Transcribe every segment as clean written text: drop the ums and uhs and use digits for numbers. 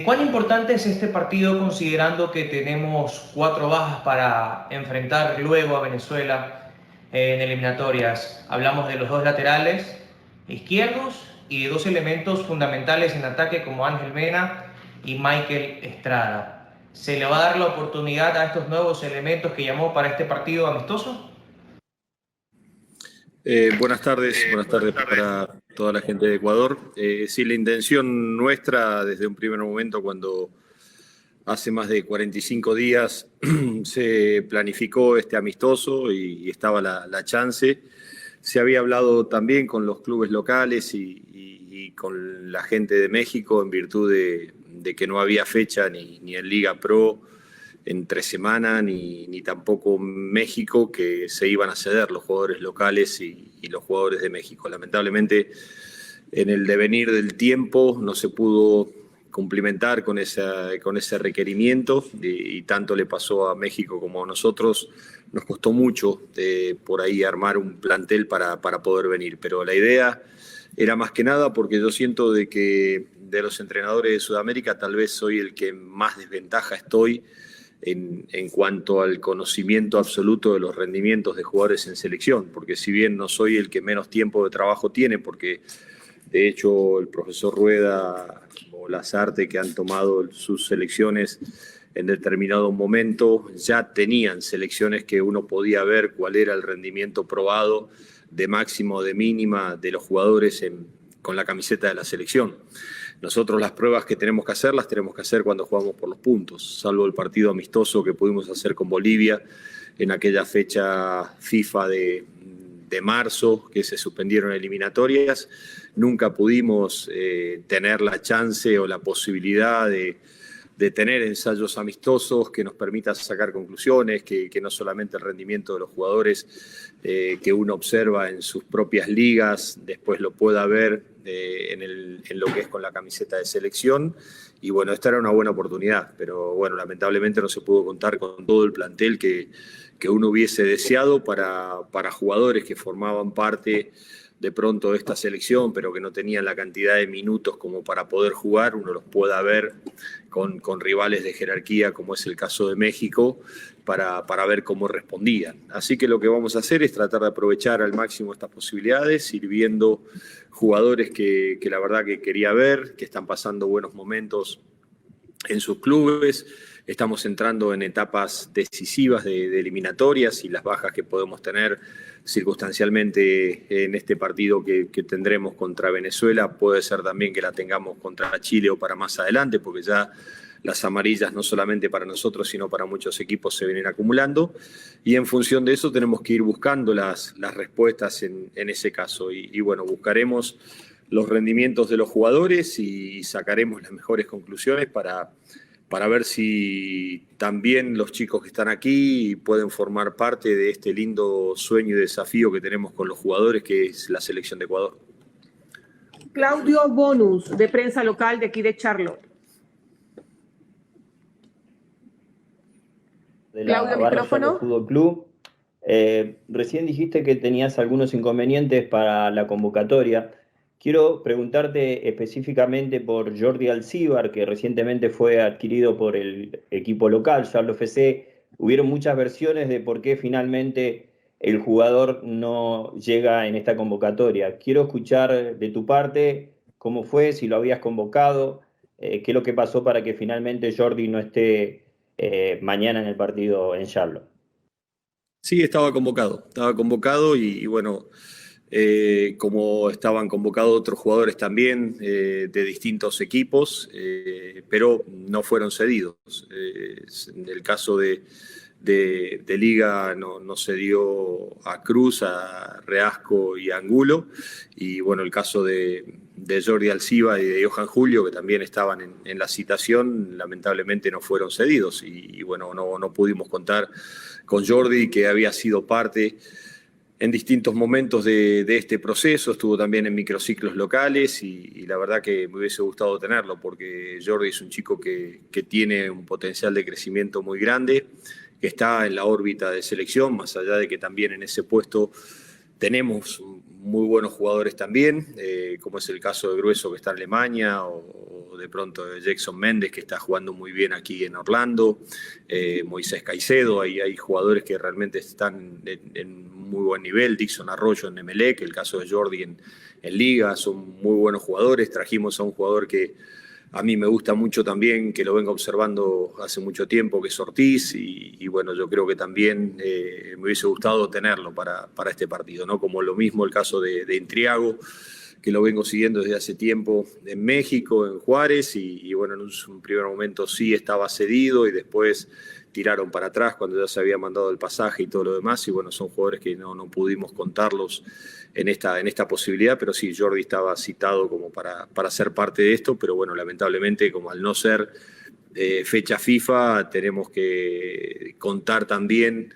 ¿Cuán importante es este partido considerando que tenemos 4 bajas para enfrentar luego a Venezuela en eliminatorias? Hablamos de los 2 laterales izquierdos y de 2 elementos fundamentales en ataque como Ángel Mena y Michael Estrada. ¿Se le va a dar la oportunidad a estos nuevos elementos que llamó para este partido amistoso? Buenas tardes para toda la gente de Ecuador. Sí, la intención nuestra desde un primer momento, cuando hace más de 45 días se planificó este amistoso y estaba la chance, se había hablado también con los clubes locales y con la gente de México en virtud de que no había fecha ni en Liga Pro entre semana, ni tampoco México, que se iban a ceder los jugadores locales y los jugadores de México. Lamentablemente, en el devenir del tiempo no se pudo cumplimentar con ese requerimiento y tanto le pasó a México como a nosotros. Nos costó mucho por ahí armar un plantel para poder venir, pero la idea era más que nada porque yo siento de que de los entrenadores de Sudamérica tal vez soy el que más desventaja estoy en cuanto al conocimiento absoluto de los rendimientos de jugadores en selección, porque si bien no soy el que menos tiempo de trabajo tiene, porque de hecho el profesor Rueda o Lazarte, que han tomado sus selecciones en determinado momento, ya tenían selecciones que uno podía ver cuál era el rendimiento probado de máximo o de mínima de los jugadores con la camiseta de la selección. Nosotros las pruebas que tenemos que hacer, las tenemos que hacer cuando jugamos por los puntos, salvo el partido amistoso que pudimos hacer con Bolivia en aquella fecha FIFA de marzo, que se suspendieron eliminatorias. Nunca pudimos tener la chance o la posibilidad de tener ensayos amistosos que nos permitan sacar conclusiones, que no solamente el rendimiento de los jugadores que uno observa en sus propias ligas, después lo pueda ver en lo que es con la camiseta de selección. Y bueno, esta era una buena oportunidad, pero bueno, lamentablemente no se pudo contar con todo el plantel que uno hubiese deseado para jugadores que formaban parte de pronto de esta selección, pero que no tenían la cantidad de minutos como para poder jugar. Uno los pueda ver con rivales de jerarquía, como es el caso de México, para ver cómo respondían. Así que lo que vamos a hacer es tratar de aprovechar al máximo estas posibilidades, ir viendo jugadores que la verdad que quería ver, que están pasando buenos momentos en sus clubes. Estamos entrando en etapas decisivas de eliminatorias y las bajas que podemos tener circunstancialmente en este partido que tendremos contra Venezuela puede ser también que la tengamos contra Chile o para más adelante, porque ya las amarillas no solamente para nosotros sino para muchos equipos se vienen acumulando, y en función de eso tenemos que ir buscando las respuestas en ese caso y bueno, buscaremos los rendimientos de los jugadores y sacaremos las mejores conclusiones para ver si también los chicos que están aquí pueden formar parte de este lindo sueño y desafío que tenemos con los jugadores, que es la selección de Ecuador. Claudio Bonus, de prensa local de aquí de Charlotte. De la Claudio, Barra micrófono. Fútbol Club. Recién dijiste que tenías algunos inconvenientes para la convocatoria. Quiero preguntarte específicamente por Jordi Alcibar, que recientemente fue adquirido por el equipo local, Charlotte FC. Hubieron muchas versiones de por qué finalmente el jugador no llega en esta convocatoria. Quiero escuchar de tu parte cómo fue, si lo habías convocado, qué es lo que pasó para que finalmente Jordi no esté mañana en el partido en Charlotte. Sí, estaba convocado y bueno, como estaban convocados otros jugadores también de distintos equipos, pero no fueron cedidos. En el caso de Liga no se dio a Cruz, a Reasco y a Angulo, y bueno, el caso de Jordi Alcibar y de Johan Julio, que también estaban en la citación, lamentablemente no fueron cedidos y bueno, no pudimos contar con Jordi, que había sido parte en distintos momentos de este proceso, estuvo también en microciclos locales y la verdad que me hubiese gustado tenerlo, porque Jordi es un chico que tiene un potencial de crecimiento muy grande, que está en la órbita de selección, más allá de que también en ese puesto tenemos muy buenos jugadores también, como es el caso de Grueso, que está en Alemania, o de pronto de Jackson Méndez, que está jugando muy bien aquí en Orlando, Moisés Caicedo. Hay jugadores que realmente están en muy buen nivel, Dixon Arroyo en Emelec, el caso de Jordi en Liga, son muy buenos jugadores. Trajimos a un jugador que a mí me gusta mucho también, que lo vengo observando hace mucho tiempo, que es Ortiz, y bueno, yo creo que también me hubiese gustado tenerlo para este partido, ¿no? Como lo mismo el caso de Intriago, que lo vengo siguiendo desde hace tiempo en México, en Juárez, y bueno, en un primer momento sí estaba cedido y después tiraron para atrás cuando ya se había mandado el pasaje y todo lo demás, y bueno, son jugadores que no pudimos contarlos en esta posibilidad, pero sí, Jordi estaba citado como para ser parte de esto, pero bueno, lamentablemente, como al no ser fecha FIFA, tenemos que contar también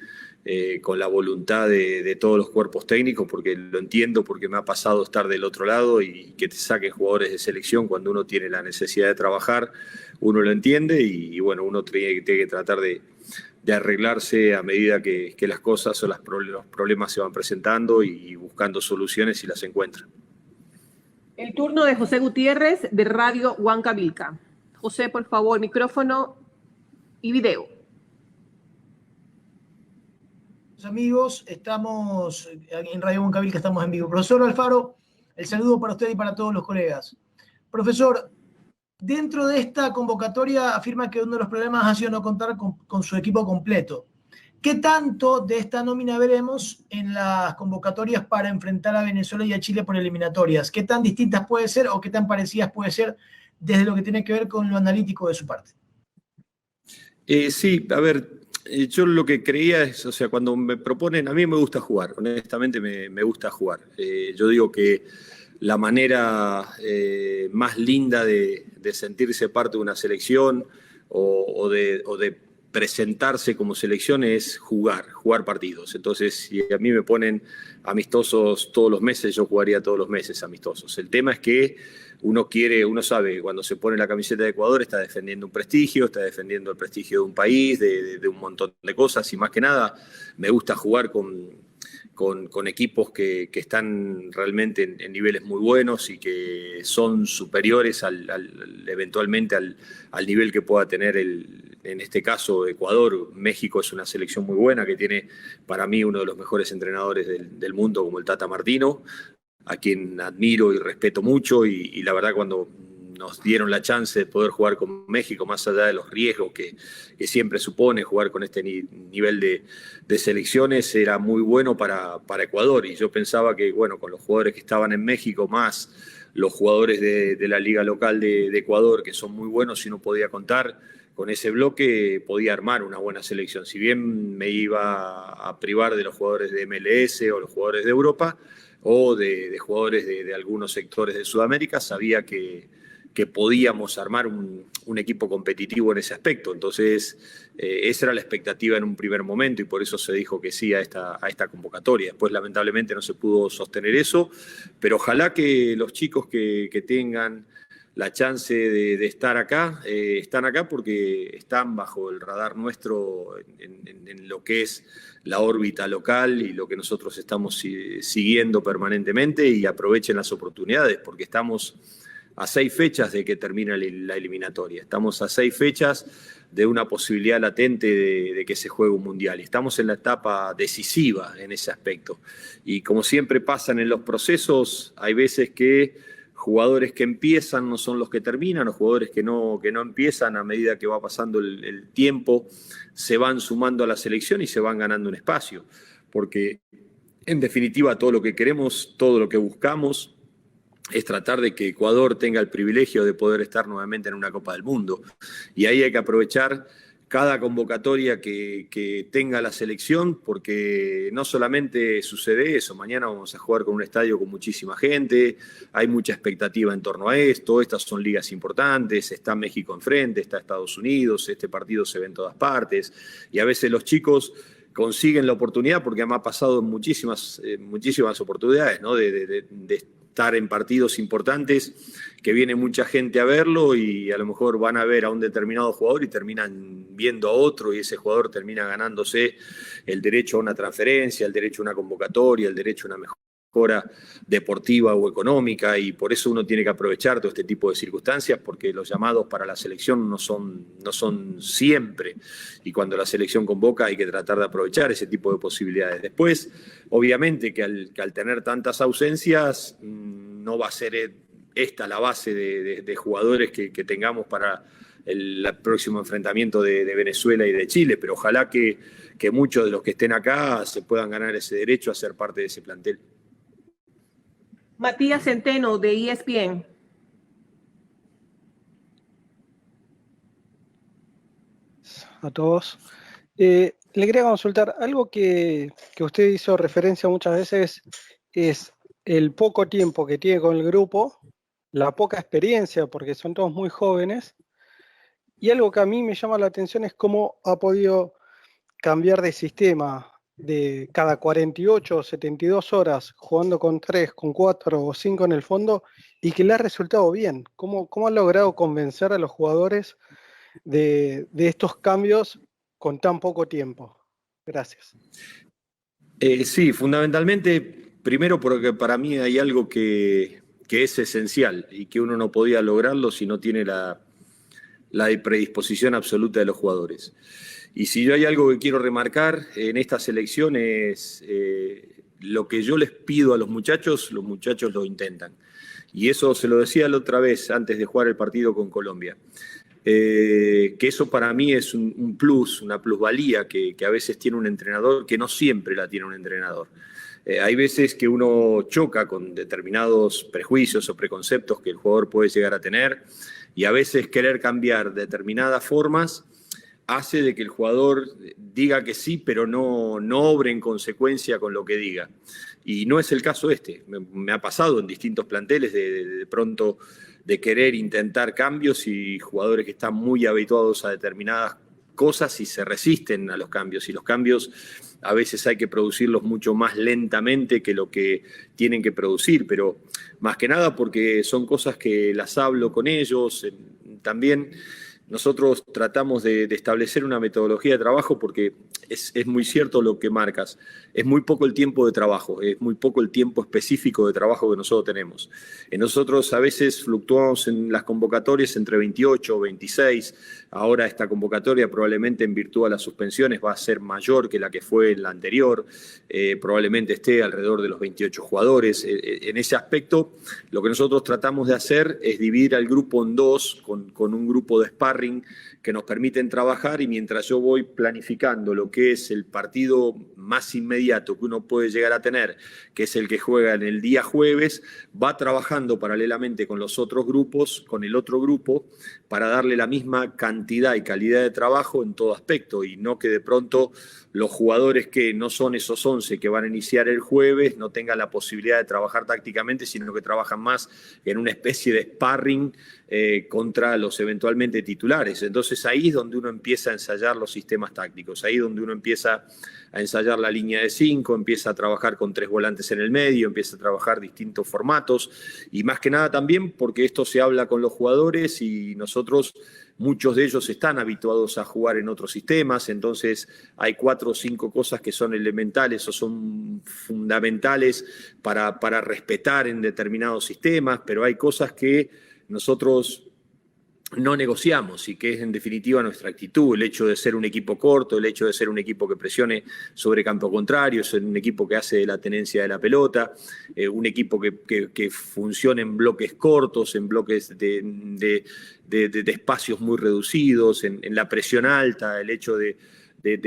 con la voluntad de todos los cuerpos técnicos, porque lo entiendo, porque me ha pasado estar del otro lado y que te saquen jugadores de selección cuando uno tiene la necesidad de trabajar, uno lo entiende y bueno, uno tiene que tratar de arreglarse a medida que las cosas o los problemas se van presentando y buscando soluciones y las encuentran. El turno de José Gutiérrez de Radio Huancavilca. José, por favor, micrófono y video. Amigos, estamos en Radio Huancavilca, estamos en vivo. Profesor Alfaro, el saludo para usted y para todos los colegas. Profesor, dentro de esta convocatoria afirma que uno de los problemas ha sido no contar con su equipo completo. ¿Qué tanto de esta nómina veremos en las convocatorias para enfrentar a Venezuela y a Chile por eliminatorias? ¿Qué tan distintas puede ser o qué tan parecidas puede ser desde lo que tiene que ver con lo analítico de su parte? Sí, a ver, yo lo que creía es, o sea, cuando me proponen, a mí me gusta jugar, honestamente me gusta jugar. Yo digo que la manera más linda de sentirse parte de una selección o de presentarse como selección es jugar partidos. Entonces, si a mí me ponen amistosos todos los meses, yo jugaría todos los meses amistosos. El tema es que uno sabe, cuando se pone la camiseta de Ecuador está defendiendo un prestigio, está defendiendo el prestigio de un país, de un montón de cosas, y más que nada me gusta jugar con equipos que están realmente en niveles muy buenos y que son superiores eventualmente al nivel que pueda tener en este caso Ecuador. México es una selección muy buena que tiene para mí uno de los mejores entrenadores del mundo, como el Tata Martino, a quien admiro y respeto mucho, y la verdad cuando nos dieron la chance de poder jugar con México, más allá de los riesgos que siempre supone jugar con este nivel de selecciones, era muy bueno para Ecuador. Y yo pensaba que, bueno, con los jugadores que estaban en México, más los jugadores de la liga local de Ecuador, que son muy buenos, si no podía contar con ese bloque, podía armar una buena selección. Si bien me iba a privar de los jugadores de MLS o los jugadores de Europa, o de jugadores de algunos sectores de Sudamérica, sabía que podíamos armar un equipo competitivo en ese aspecto. Entonces, esa era la expectativa en un primer momento y por eso se dijo que sí a esta convocatoria. Después, lamentablemente, no se pudo sostener eso, pero ojalá que los chicos que tengan la chance de estar acá, están acá porque están bajo el radar nuestro en lo que es la órbita local y lo que nosotros estamos siguiendo permanentemente, y aprovechen las oportunidades porque estamos a 6 fechas de que termine la eliminatoria. Estamos a 6 fechas de una posibilidad latente de que se juegue un mundial. Y estamos en la etapa decisiva en ese aspecto. Y como siempre pasan en los procesos, hay veces que jugadores que empiezan no son los que terminan, o jugadores que no empiezan, a medida que va pasando el tiempo, se van sumando a la selección y se van ganando un espacio. Porque, en definitiva, todo lo que queremos, todo lo que buscamos, es tratar de que Ecuador tenga el privilegio de poder estar nuevamente en una Copa del Mundo. Y ahí hay que aprovechar cada convocatoria que tenga la selección, porque no solamente sucede eso, mañana vamos a jugar con un estadio con muchísima gente, hay mucha expectativa en torno a esto, estas son ligas importantes, está México enfrente, está Estados Unidos, este partido se ve en todas partes, y a veces los chicos consiguen la oportunidad, porque me ha pasado en muchísimas oportunidades, ¿no? de estar en partidos importantes, que viene mucha gente a verlo y a lo mejor van a ver a un determinado jugador y terminan viendo a otro, y ese jugador termina ganándose el derecho a una transferencia, el derecho a una convocatoria, el derecho a una mejor mejora deportiva o económica, y por eso uno tiene que aprovechar todo este tipo de circunstancias, porque los llamados para la selección no son siempre, y cuando la selección convoca hay que tratar de aprovechar ese tipo de posibilidades. Después, obviamente que al tener tantas ausencias, no va a ser esta la base de jugadores que tengamos para el próximo enfrentamiento de Venezuela y de Chile, pero ojalá que muchos de los que estén acá se puedan ganar ese derecho a ser parte de ese plantel. Matías Centeno, de ESPN. A todos. Le quería consultar, algo que usted hizo referencia muchas veces es el poco tiempo que tiene con el grupo, la poca experiencia, porque son todos muy jóvenes, y algo que a mí me llama la atención es cómo ha podido cambiar de sistema de cada 48 o 72 horas jugando con 3, con 4 o 5 en el fondo, y que le ha resultado bien. ¿Cómo ha logrado convencer a los jugadores de estos cambios con tan poco tiempo? Gracias. Sí, fundamentalmente, primero porque para mí hay algo que es esencial y que uno no podía lograrlo si no tiene la predisposición absoluta de los jugadores. Y si yo hay algo que quiero remarcar en esta selección es lo que yo les pido a los muchachos lo intentan. Y eso se lo decía la otra vez antes de jugar el partido con Colombia. Que eso para mí es un plus, una plusvalía que a veces tiene un entrenador, que no siempre la tiene un entrenador. Hay veces que uno choca con determinados prejuicios o preconceptos que el jugador puede llegar a tener, y a veces querer cambiar determinadas formas hace de que el jugador diga que sí, pero no obre en consecuencia con lo que diga. Y no es el caso este. Me ha pasado en distintos planteles de pronto de querer intentar cambios y jugadores que están muy habituados a determinadas cosas y se resisten a los cambios. Y los cambios a veces hay que producirlos mucho más lentamente que lo que tienen que producir, pero más que nada porque son cosas que las hablo con ellos. También nosotros tratamos de establecer una metodología de trabajo porque es muy cierto lo que marcas. Es muy poco el tiempo de trabajo, es muy poco el tiempo específico de trabajo que nosotros tenemos. Nosotros a veces fluctuamos en las convocatorias entre 28 o 26. Ahora esta convocatoria probablemente en virtud de las suspensiones va a ser mayor que la que fue en la anterior. Probablemente esté alrededor de los 28 jugadores. En ese aspecto, lo que nosotros tratamos de hacer es dividir al grupo en dos, con un grupo de sparring que nos permiten trabajar, y mientras yo voy planificando lo que es el partido más inmediato que uno puede llegar a tener, que es el que juega en el día jueves, va trabajando paralelamente con los otros grupos, con el otro grupo, para darle la misma cantidad y calidad de trabajo en todo aspecto, y no que de pronto los jugadores que no son esos 11 que van a iniciar el jueves no tengan la posibilidad de trabajar tácticamente, sino que trabajan más en una especie de sparring contra los eventualmente titulares. Entonces ahí es donde uno empieza a ensayar los sistemas tácticos, ahí es donde uno empieza a ensayar la línea de 5, empieza a trabajar con 3 volantes en el medio, empieza a trabajar distintos formatos, y más que nada también porque esto se habla con los jugadores y nosotros, muchos de ellos están habituados a jugar en otros sistemas, entonces hay 4 o 5 cosas que son elementales o son fundamentales para respetar en determinados sistemas, pero hay cosas que nosotros no negociamos y que es en definitiva nuestra actitud, el hecho de ser un equipo corto, el hecho de ser un equipo que presione sobre campo contrario, ser un equipo que hace de la tenencia de la pelota, un equipo que funcione en bloques cortos, en bloques de espacios muy reducidos, en la presión alta, el hecho de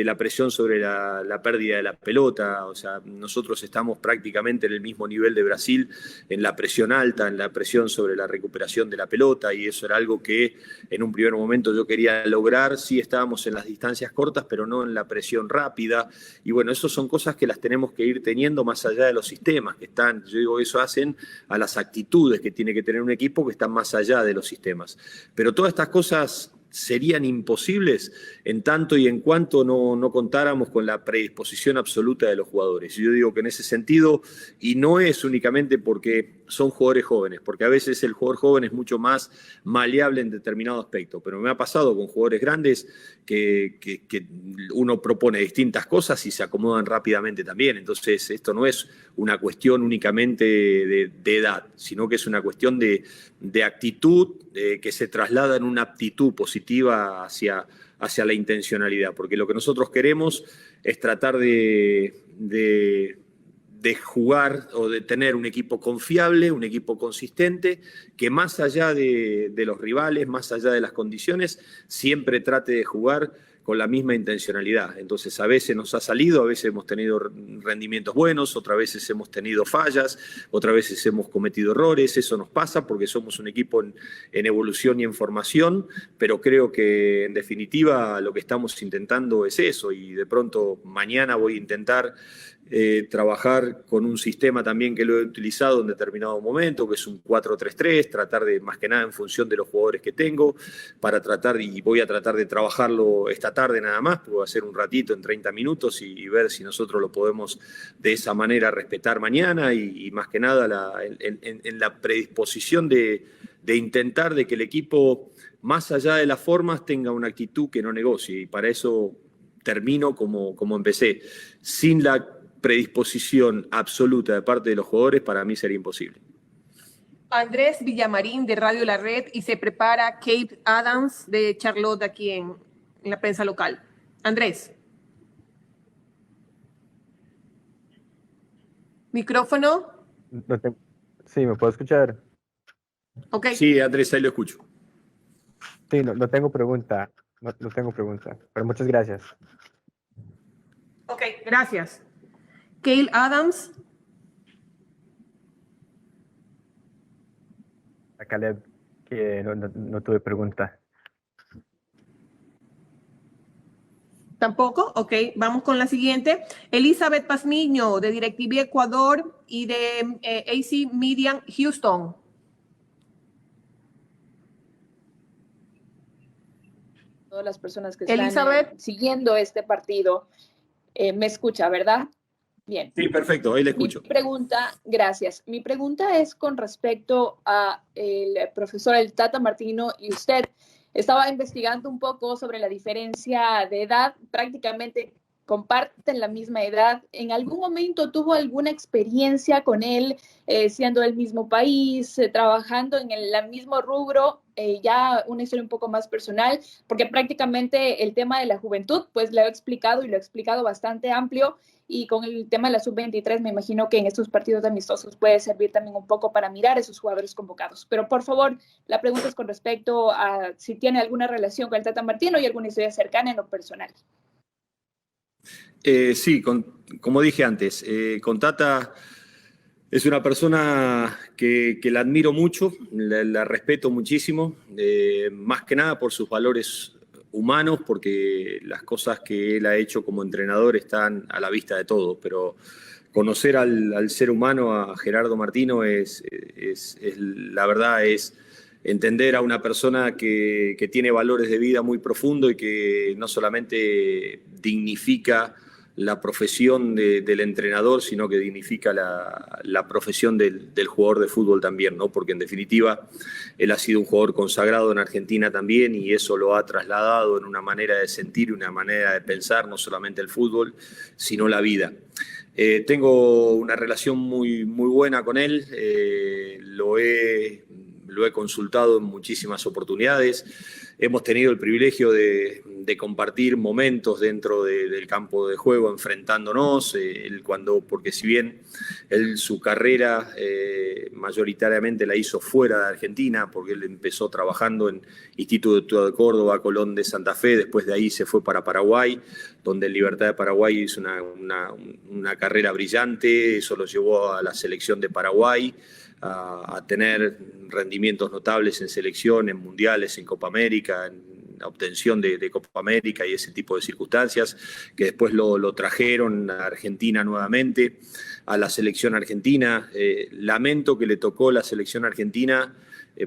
la presión sobre la pérdida de la pelota. O sea, nosotros estamos prácticamente en el mismo nivel de Brasil en la presión alta, en la presión sobre la recuperación de la pelota, y eso era algo que en un primer momento yo quería lograr. Sí estábamos en las distancias cortas, pero no en la presión rápida, y bueno, eso son cosas que las tenemos que ir teniendo más allá de los sistemas que están. Yo digo, eso hacen a las actitudes que tiene que tener un equipo que están más allá de los sistemas, pero todas estas cosas serían imposibles en tanto y en cuanto no contáramos con la predisposición absoluta de los jugadores. Yo digo que en ese sentido, y no es únicamente porque son jugadores jóvenes, porque a veces el jugador joven es mucho más maleable en determinado aspecto, pero me ha pasado con jugadores grandes que uno propone distintas cosas y se acomodan rápidamente también. Entonces esto no es una cuestión únicamente de edad, sino que es una cuestión de actitud que se traslada en una aptitud positiva hacia la intencionalidad, porque lo que nosotros queremos es tratar de jugar o de tener un equipo confiable, un equipo consistente, que más allá de los rivales, más allá de las condiciones, siempre trate de jugar con la misma intencionalidad. Entonces a veces nos ha salido, a veces hemos tenido rendimientos buenos, otras veces hemos tenido fallas, otras veces hemos cometido errores. Eso nos pasa porque somos un equipo en evolución y en formación, pero creo que en definitiva lo que estamos intentando es eso, y de pronto mañana voy a intentar trabajar con un sistema también que lo he utilizado en determinado momento, que es un 4-3-3, tratar de, más que nada en función de los jugadores que tengo, para tratar, y voy a tratar de trabajarlo esta tarde nada más, porque va a ser un ratito en 30 minutos y ver si nosotros lo podemos de esa manera respetar mañana, y más que nada en la predisposición de intentar de que el equipo, más allá de las formas, tenga una actitud que no negocie, y para eso termino como empecé. Sin la predisposición absoluta de parte de los jugadores, para mí sería imposible. Andrés Villamarín de Radio La Red, y se prepara Kate Adams de Charlotte aquí en la prensa local. Andrés. ¿Micrófono? Sí, ¿me puedo escuchar? Ok. Sí, Andrés, ahí lo escucho. Sí, no tengo pregunta. No tengo pregunta, pero muchas gracias. Ok, gracias. Kate Adams. A Caleb, que no tuve pregunta. Tampoco, ok, vamos con la siguiente. Elizabeth Pazmiño de DirecTV Ecuador y de AC Media Houston. Todas las personas que están siguiendo este partido. Me escucha, ¿verdad? Bien. Sí, perfecto, ahí le escucho. Gracias. Mi pregunta es con respecto a el profesor el Tata Martino y usted. Estaba investigando un poco sobre la diferencia de edad, prácticamente comparten la misma edad. ¿En algún momento tuvo alguna experiencia con él, siendo del mismo país, trabajando en el mismo rubro? Ya una historia un poco más personal, porque prácticamente el tema de la juventud, pues lo he explicado y lo he explicado bastante amplio, y con el tema de la sub-23 me imagino que en estos partidos amistosos puede servir también un poco para mirar a esos jugadores convocados. Pero por favor, la pregunta es con respecto a si tiene alguna relación con el Tata Martino y alguna historia cercana en lo personal. Sí, como dije antes, con Tata es una persona que la admiro mucho, la respeto muchísimo, más que nada por sus valores humanos, porque las cosas que él ha hecho como entrenador están a la vista de todos, pero conocer al ser humano, a Gerardo Martino, la verdad es entender a una persona que tiene valores de vida muy profundos y que no solamente dignifica la profesión del entrenador, sino que dignifica la profesión del jugador de fútbol también, ¿no? Porque en definitiva él ha sido un jugador consagrado en Argentina también, y eso lo ha trasladado en una manera de sentir y una manera de pensar, no solamente el fútbol, sino la vida. Tengo una relación muy, muy buena con él, lo he consultado en muchísimas oportunidades. Hemos tenido el privilegio de compartir momentos dentro del campo de juego, enfrentándonos, porque si bien él su carrera mayoritariamente la hizo fuera de Argentina, porque él empezó trabajando en Instituto de Córdoba, Colón de Santa Fe, después de ahí se fue para Paraguay, donde en Libertad de Paraguay hizo una carrera brillante. Eso lo llevó a la selección de Paraguay, a tener rendimientos notables en selección, en mundiales, en Copa América, en la obtención de Copa América y ese tipo de circunstancias, que después lo trajeron a Argentina nuevamente, a la selección argentina. Lamento que le tocó la selección argentina,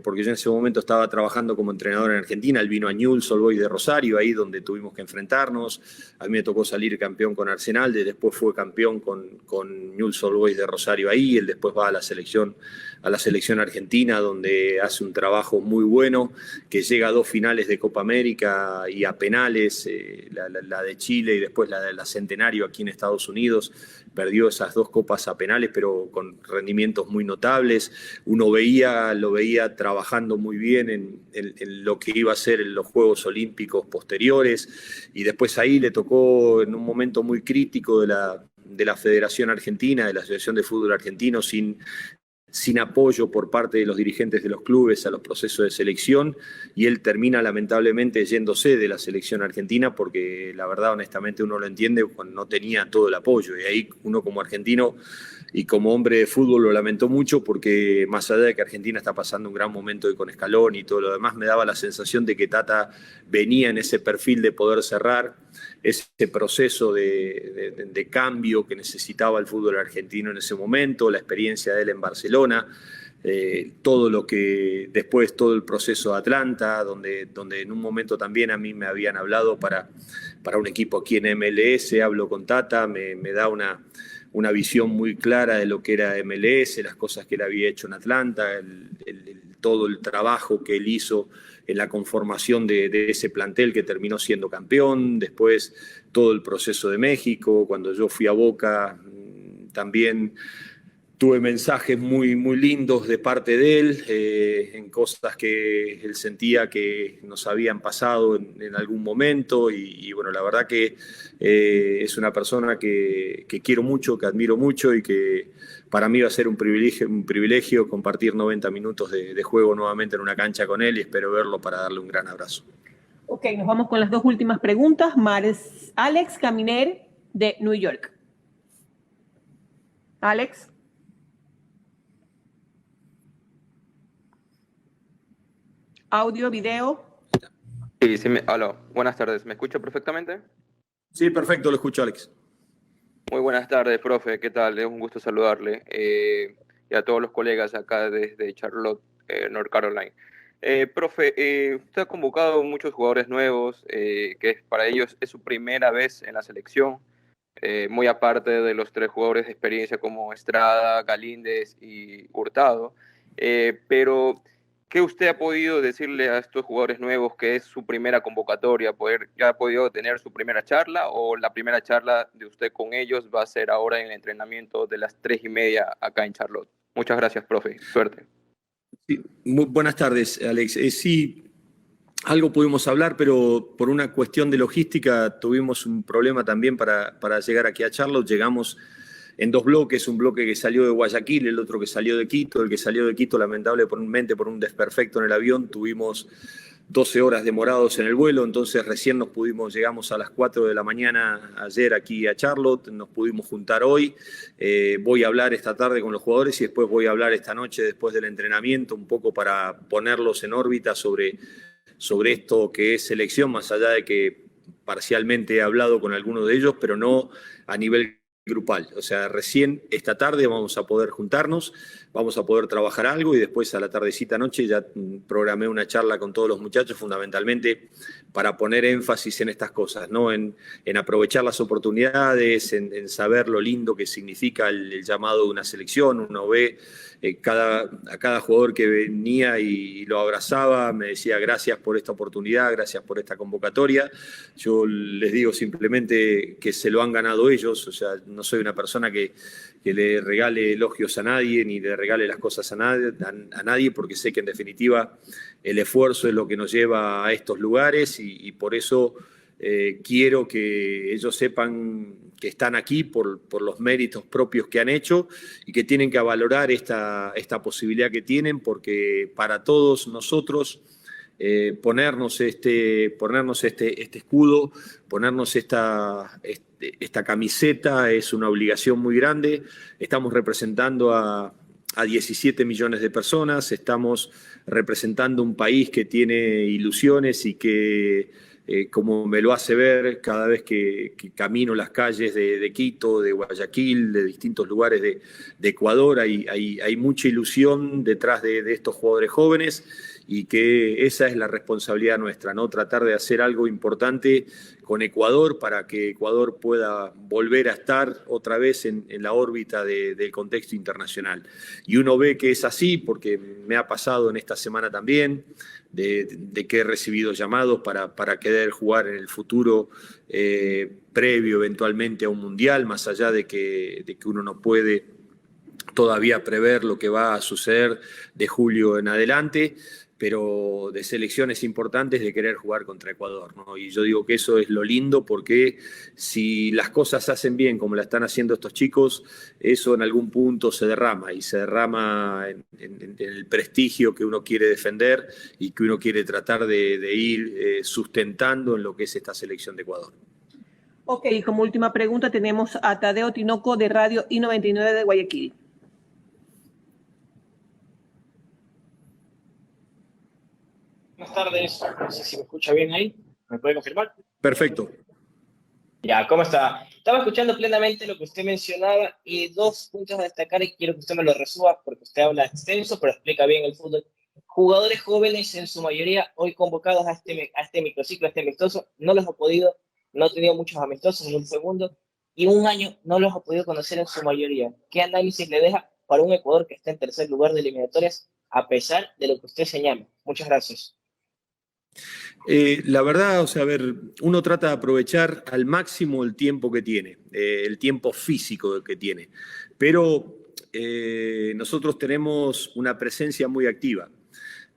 porque yo en ese momento estaba trabajando como entrenador en Argentina. Él vino a Newell's Old Boys de Rosario, ahí donde tuvimos que enfrentarnos. A mí me tocó salir campeón con Arsenal, después fue campeón con Newell's Old Boys de Rosario ahí. Él después va a la selección a la selección argentina, donde hace un trabajo muy bueno, que llega a 2 finales de Copa América y a penales, la de Chile y después la Centenario aquí en Estados Unidos. Perdió esas 2 copas a penales, pero con rendimientos muy notables. Uno lo veía trabajando muy bien en lo que iba a ser en los Juegos Olímpicos posteriores, y después ahí le tocó en un momento muy crítico de la Federación Argentina, de la Asociación de Fútbol Argentino, sin apoyo por parte de los dirigentes de los clubes a los procesos de selección, y él termina lamentablemente yéndose de la selección argentina porque la verdad, honestamente, uno lo entiende cuando no tenía todo el apoyo, y ahí uno como argentino y como hombre de fútbol lo lamentó mucho, porque más allá de que Argentina está pasando un gran momento con Scaloni y todo lo demás, me daba la sensación de que Tata venía en ese perfil de poder cerrar ese proceso de cambio que necesitaba el fútbol argentino en ese momento, la experiencia de él en Barcelona, todo lo que después, todo el proceso de Atlanta, donde en un momento también a mí me habían hablado para un equipo aquí en MLS, hablo con Tata, me da una visión muy clara de lo que era MLS, las cosas que él había hecho en Atlanta, todo el trabajo que él hizo en la conformación de ese plantel que terminó siendo campeón, después todo el proceso de México. Cuando yo fui a Boca también tuve mensajes muy, muy lindos de parte de él, en cosas que él sentía que nos habían pasado en algún momento, y bueno, la verdad que es una persona que quiero mucho, que admiro mucho, y que para mí va a ser un privilegio compartir 90 minutos de juego nuevamente en una cancha con él, y espero verlo para darle un gran abrazo. Ok, nos vamos con las 2 últimas preguntas. Alex Caminer, de New York. Alex. Audio, video. Sí, aló, buenas tardes. ¿Me escucha perfectamente? Sí, perfecto, lo escucho, Alex. Muy buenas tardes, profe. ¿Qué tal? Es un gusto saludarle. Y a todos los colegas acá desde Charlotte, North Carolina. Profe, usted ha convocado muchos jugadores nuevos, que para ellos es su primera vez en la selección, muy aparte de los 3 jugadores de experiencia como Estrada, Galíndez y Hurtado. Pero ¿qué usted ha podido decirle a estos jugadores nuevos que es su primera convocatoria? ¿Ya ha podido tener su primera charla, o la primera charla de usted con ellos va a ser ahora en el entrenamiento de las 3:30 acá en Charlotte? Muchas gracias, profe. Suerte. Sí, muy buenas tardes, Alex. Sí, algo pudimos hablar, pero por una cuestión de logística tuvimos un problema también para llegar aquí a Charlotte. Llegamos en 2 bloques, un bloque que salió de Guayaquil, el otro que salió de Quito. El que salió de Quito, lamentablemente por un desperfecto en el avión, tuvimos 12 horas demorados en el vuelo, entonces recién llegamos a las 4 de la mañana ayer aquí a Charlotte, nos pudimos juntar hoy. Voy a hablar esta tarde con los jugadores y después voy a hablar esta noche después del entrenamiento, un poco para ponerlos en órbita sobre esto que es selección, más allá de que parcialmente he hablado con algunos de ellos, pero no a nivel grupal. O sea, recién esta tarde vamos a poder juntarnos, vamos a poder trabajar algo, y después a la tardecita noche ya programé una charla con todos los muchachos, fundamentalmente para poner énfasis en estas cosas, ¿no? En aprovechar las oportunidades, en saber lo lindo que significa el llamado de una selección. Uno ve a cada jugador que venía y lo abrazaba, me decía gracias por esta oportunidad, gracias por esta convocatoria. Yo les digo simplemente que se lo han ganado ellos. O sea, no soy una persona que le regale elogios a nadie ni le regale las cosas a nadie, porque sé que en definitiva el esfuerzo es lo que nos lleva a estos lugares, y por eso quiero que ellos sepan que están aquí por los méritos propios que han hecho, y que tienen que valorar esta posibilidad que tienen, porque para todos nosotros ponernos este escudo, ponernos esta camiseta es una obligación muy grande. Estamos representando a 17 millones de personas, estamos representando un país que tiene ilusiones y que como me lo hace ver cada vez que camino las calles de Quito, de Guayaquil, de distintos lugares de Ecuador. Hay mucha ilusión detrás de estos jugadores jóvenes, y que esa es la responsabilidad nuestra, ¿no? Tratar de hacer algo importante con Ecuador para que Ecuador pueda volver a estar otra vez en la órbita del contexto internacional. Y uno ve que es así porque me ha pasado en esta semana también, de que he recibido llamados para querer jugar en el futuro, previo eventualmente a un mundial, más allá de que uno no puede todavía prever lo que va a suceder de julio en adelante, pero de selecciones importantes de querer jugar contra Ecuador, ¿no? Y yo digo que eso es lo lindo, porque si las cosas se hacen bien como la están haciendo estos chicos, eso en algún punto se derrama, y se derrama en el prestigio que uno quiere defender y que uno quiere tratar de ir sustentando en lo que es esta selección de Ecuador. Ok, como última pregunta tenemos a Tadeo Tinoco de Radio I99 de Guayaquil. Buenas tardes, no sé si me escucha bien ahí, ¿me puede confirmar? Perfecto. Ya, ¿cómo está? Estaba escuchando plenamente lo que usted mencionaba y 2 puntos a destacar, y quiero que usted me lo resuma porque usted habla extenso, pero explica bien el fútbol. Jugadores jóvenes, en su mayoría, hoy convocados a este microciclo, a este amistoso, no los ha podido, no ha tenido muchos amistosos en el segundo, y un año no los ha podido conocer en su mayoría. ¿Qué análisis le deja para un Ecuador que está en tercer lugar de eliminatorias, a pesar de lo que usted señala? Muchas gracias. La verdad, o sea, a ver, uno trata de aprovechar al máximo el tiempo que tiene, el tiempo físico que tiene, pero nosotros tenemos una presencia muy activa.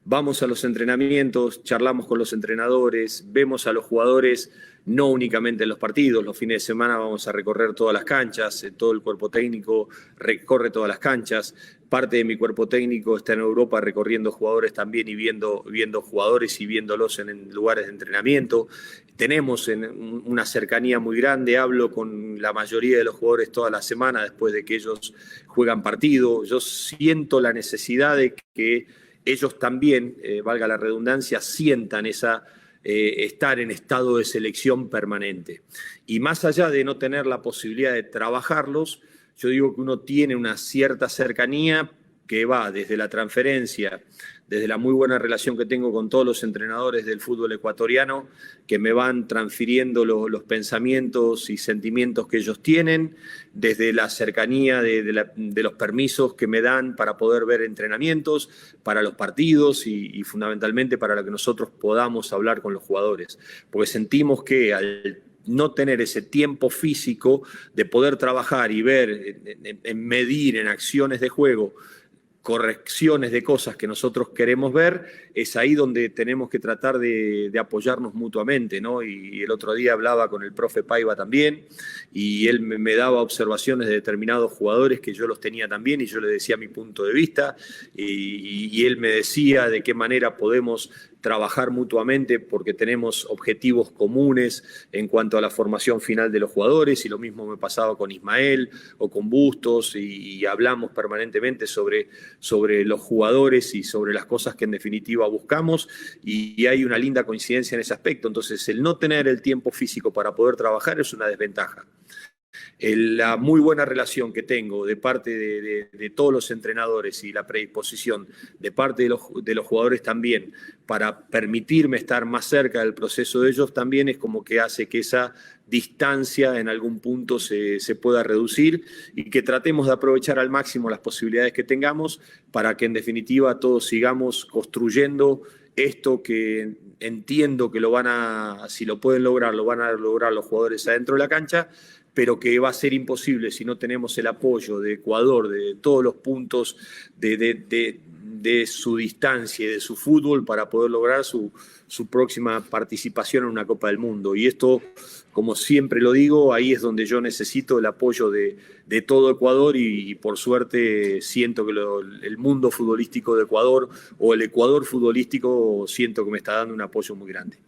Vamos a los entrenamientos, charlamos con los entrenadores, vemos a los jugadores no únicamente en los partidos, los fines de semana vamos a recorrer todas las canchas, todo el cuerpo técnico recorre todas las canchas, parte de mi cuerpo técnico está en Europa recorriendo jugadores también y viendo jugadores y viéndolos en lugares de entrenamiento. Tenemos una cercanía muy grande, hablo con la mayoría de los jugadores toda la semana después de que ellos juegan partido. Yo siento la necesidad de que ellos también, valga la redundancia, sientan estar en estado de selección permanente. Y más allá de no tener la posibilidad de trabajarlos, yo digo que uno tiene una cierta cercanía que va desde la transferencia, desde la muy buena relación que tengo con todos los entrenadores del fútbol ecuatoriano, que me van transfiriendo los pensamientos y sentimientos que ellos tienen, desde la cercanía de los permisos que me dan para poder ver entrenamientos, para los partidos y fundamentalmente para lo que nosotros podamos hablar con los jugadores. Porque sentimos que al no tener ese tiempo físico de poder trabajar y ver, en medir en acciones de juego, correcciones de cosas que nosotros queremos ver, es ahí donde tenemos que tratar de apoyarnos mutuamente, ¿no? Y el otro día hablaba con el profe Paiva también, y él me daba observaciones de determinados jugadores que yo los tenía también, y yo le decía mi punto de vista, y él me decía de qué manera podemos trabajar mutuamente porque tenemos objetivos comunes en cuanto a la formación final de los jugadores, y lo mismo me pasaba con Ismael o con Bustos, y hablamos permanentemente sobre los jugadores y sobre las cosas que en definitiva buscamos, y hay una linda coincidencia en ese aspecto. Entonces, el no tener el tiempo físico para poder trabajar es una desventaja. La muy buena relación que tengo de parte de todos los entrenadores y la predisposición de parte de los jugadores también para permitirme estar más cerca del proceso de ellos también es como que hace que esa distancia en algún punto se pueda reducir, y que tratemos de aprovechar al máximo las posibilidades que tengamos para que en definitiva todos sigamos construyendo esto que entiendo que si lo pueden lograr, lo van a lograr los jugadores adentro de la cancha, pero que va a ser imposible si no tenemos el apoyo de Ecuador, de todos los puntos de su distancia y de su fútbol para poder lograr su próxima participación en una Copa del Mundo. Y esto, como siempre lo digo, ahí es donde yo necesito el apoyo de todo Ecuador, y por suerte siento que el mundo futbolístico de Ecuador, o el Ecuador futbolístico, siento que me está dando un apoyo muy grande.